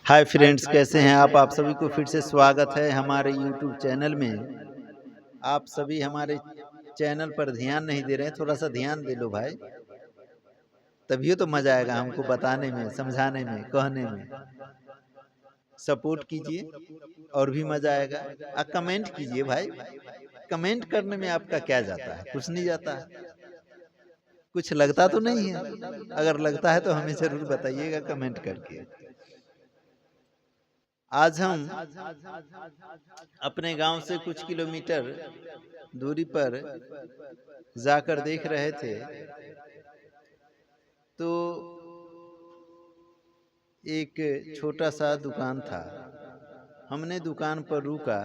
Hi friends, कैसे हैं आप सभी को फिर से स्वागत है हमारे यूट्यूब चैनल में। आप सभी हमारे चैनल पर ध्यान नहीं दे रहे हैं, थोड़ा सा ध्यान दे लो भाई, तभी तो मजा आएगा हमको बताने में, समझाने में, कहने में। सपोर्ट कीजिए और भी मजा आएगा। कमेंट कीजिए भाई, कमेंट करने में आपका क्या जाता है? कुछ नहीं जाता है, कुछ लगता तो नहीं है। अगर लगता है तो हमें जरूर बताइएगा कमेंट करके। आज हम अपने गांव से कुछ किलोमीटर दूरी पर जाकर देख रहे थे तो एक छोटा सा दुकान था। हमने दुकान पर रुका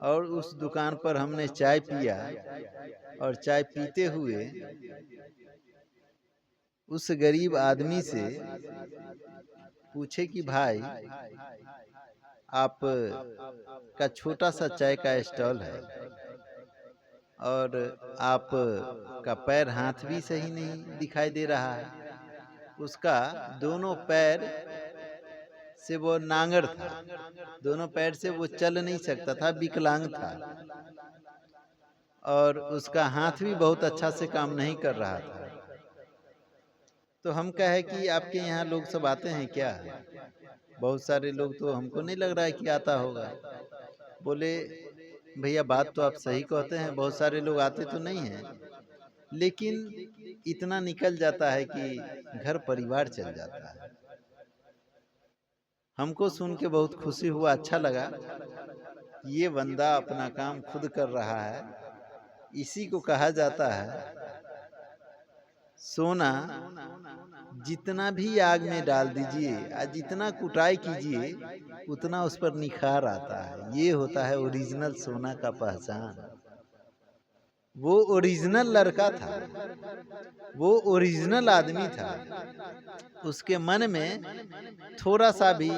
और उस दुकान पर हमने चाय पिया और चाय पीते हुए उस गरीब आदमी से पूछे कि भाई, आप का छोटा सा चाय का स्टॉल है और आप का पैर हाथ भी सही नहीं दिखाई दे रहा है। उसका दोनों पैर से वो नांगड़ था, दोनों पैर से वो चल नहीं सकता था, विकलांग था और उसका हाथ भी बहुत अच्छा से काम नहीं कर रहा था। तो हम कहे कि आपके यहाँ लोग सब आते हैं क्या? बहुत सारे लोग, तो हमको नहीं लग रहा है कि आता होगा। बोले भैया, बात तो आप सही कहते हैं, बहुत सारे लोग आते तो नहीं हैं, लेकिन इतना निकल जाता है कि घर परिवार चल जाता है। हमको सुन के बहुत खुशी हुआ, अच्छा लगा। ये बंदा अपना काम खुद कर रहा है। इसी को कहा जाता है सोना जितना भी आग में डाल दीजिए और जितना कुटाई कीजिए उतना उस पर निखार आता है। ये होता है ओरिजिनल सोना का पहचान। वो ओरिजिनल लड़का था, वो ओरिजिनल आदमी था। उसके मन में थोड़ा सा भी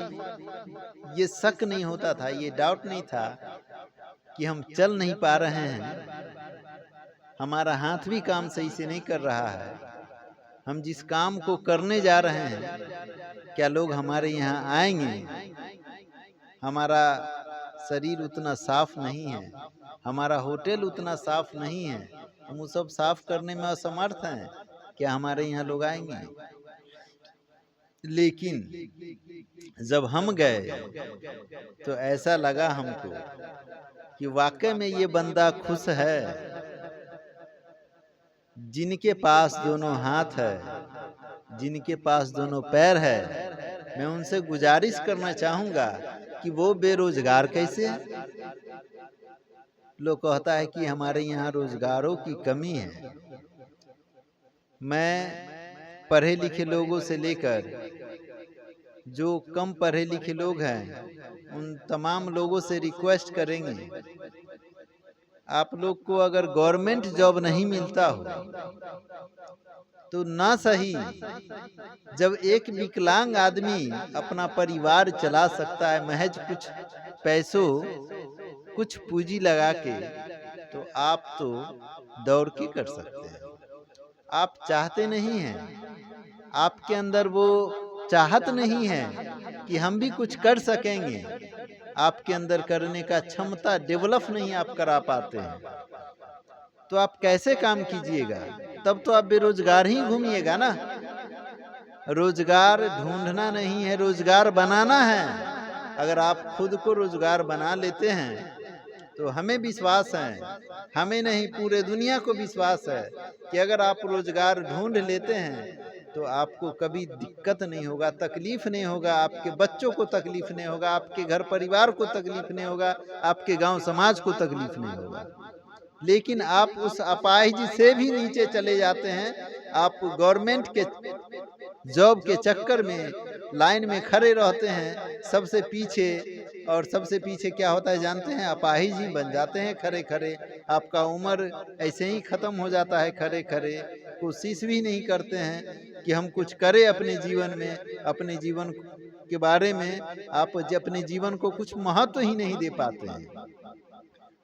ये शक नहीं होता था, ये डाउट नहीं था कि हम चल नहीं पा रहे हैं, हमारा हाथ भी काम सही से नहीं कर रहा है, हम जिस काम को करने जा रहे हैं क्या लोग हमारे यहाँ आएंगे? हमारा शरीर उतना साफ नहीं है, हमारा होटल उतना साफ नहीं है, हम वो सब साफ करने में असमर्थ हैं, क्या हमारे यहाँ लोग आएंगे? लेकिन जब हम गए तो ऐसा लगा हमको कि वाकई में ये बंदा खुश है। जिनके पास दोनों हाथ है, जिनके पास दोनों पैर है, मैं उनसे गुजारिश करना चाहूंगा कि वो बेरोजगार कैसे? लोग कहता है कि हमारे यहाँ रोजगारों की कमी है। मैं पढ़े लिखे लोगों से लेकर जो कम पढ़े लिखे लोग हैं, उन तमाम लोगों से रिक्वेस्ट करेंगे, आप लोग को अगर गवर्नमेंट जॉब नहीं मिलता हो तो ना सही, जब एक विकलांग आदमी अपना परिवार चला सकता है महज कुछ पैसों, कुछ पूंजी लगा के, तो आप तो दौड़ के कर सकते हैं। आप चाहते नहीं हैं, आपके अंदर वो चाहत नहीं है कि हम भी कुछ कर सकेंगे, आपके अंदर करने का क्षमता डेवलप नहीं आप करा पाते हैं, तो आप कैसे काम कीजिएगा? तब तो आप बेरोजगार ही घूमिएगा ना। रोजगार ढूंढना नहीं है, रोजगार बनाना है। अगर आप खुद को रोजगार बना लेते हैं तो हमें विश्वास है, हमें नहीं पूरे दुनिया को विश्वास है कि अगर आप रोजगार ढूंढ लेते हैं तो आपको कभी दिक्कत नहीं होगा, तकलीफ नहीं होगा, आपके बच्चों को तकलीफ नहीं होगा, आपके घर परिवार को तकलीफ नहीं होगा, आपके गांव समाज को तकलीफ नहीं होगा। लेकिन आप उस अपाहिज से भी नीचे चले जाते हैं। आप गवर्नमेंट के जॉब के चक्कर में लाइन में खड़े रहते हैं सबसे पीछे, और सबसे पीछे क्या होता है जानते हैं? अपाहिज ही बन जाते हैं खड़े खड़े। आपका उम्र ऐसे ही खत्म हो जाता है खड़े खड़े। कोशिश भी नहीं करते हैं कि हम कुछ करें अपने जीवन में, अपने जीवन के बारे में आप अपने जीवन को कुछ महत्व ही नहीं दे पाते हैं।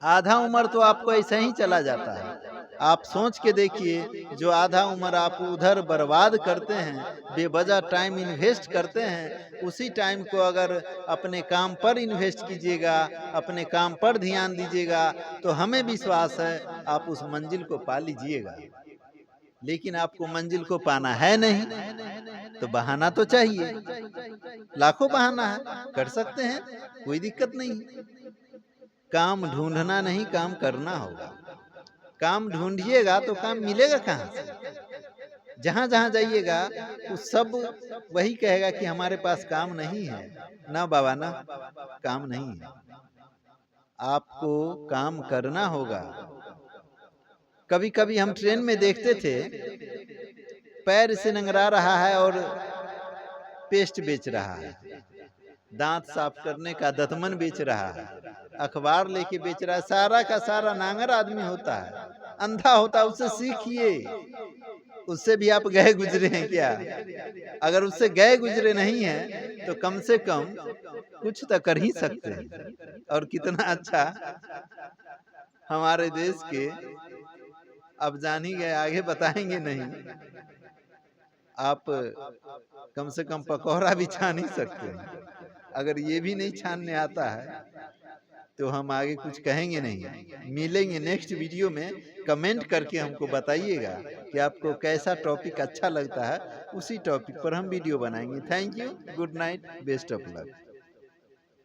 आधा उम्र तो आपको ऐसे ही चला जाता है। आप सोच के देखिए, जो आधा उम्र आप उधर बर्बाद करते हैं, बेवजह टाइम इन्वेस्ट करते हैं, उसी टाइम को अगर अपने काम पर इन्वेस्ट कीजिएगा, अपने काम पर ध्यान दीजिएगा, तो हमें विश्वास है आप उस मंजिल को पा लीजिएगा। लेकिन आपको मंजिल को पाना है नहीं, तो बहाना तो चाहिए। लाखों बहाना है, कर सकते हैं, कोई दिक्कत नहीं। काम ढूंढना नहीं, काम करना होगा। काम ढूंढिएगा तो काम मिलेगा कहाँ से? जहां जहां जाइएगा वो सब वही कहेगा कि हमारे पास काम नहीं है। ना बाबा ना, काम नहीं है, आपको काम करना होगा। कभी कभी हम ट्रेन में देखते थे, पैर से नंगरा रहा है और पेस्ट बेच रहा है, दांत साफ करने का दतमन बेच रहा है, अखबार लेके बेच रहा है। सारा का सारा नांगर आदमी होता है, अंधा होता है। उससे सीखिए, उससे भी आप गए गुजरे हैं क्या? अगर उससे गए गुजरे नहीं हैं तो कम से कम कुछ तो कर ही सकते हैं। और कितना अच्छा हमारे देश के, अब जान ही गए, आगे बताएंगे नहीं। आप कम से कम पकौड़ा भी छान ही सकते हैं। अगर ये भी नहीं छानने आता है तो हम आगे कुछ कहेंगे नहीं। मिलेंगे नेक्स्ट वीडियो में, कमेंट करके हमको बताइएगा कि आपको कैसा टॉपिक अच्छा लगता है, उसी टॉपिक पर हम वीडियो बनाएंगे। Thank you, good night, best of luck.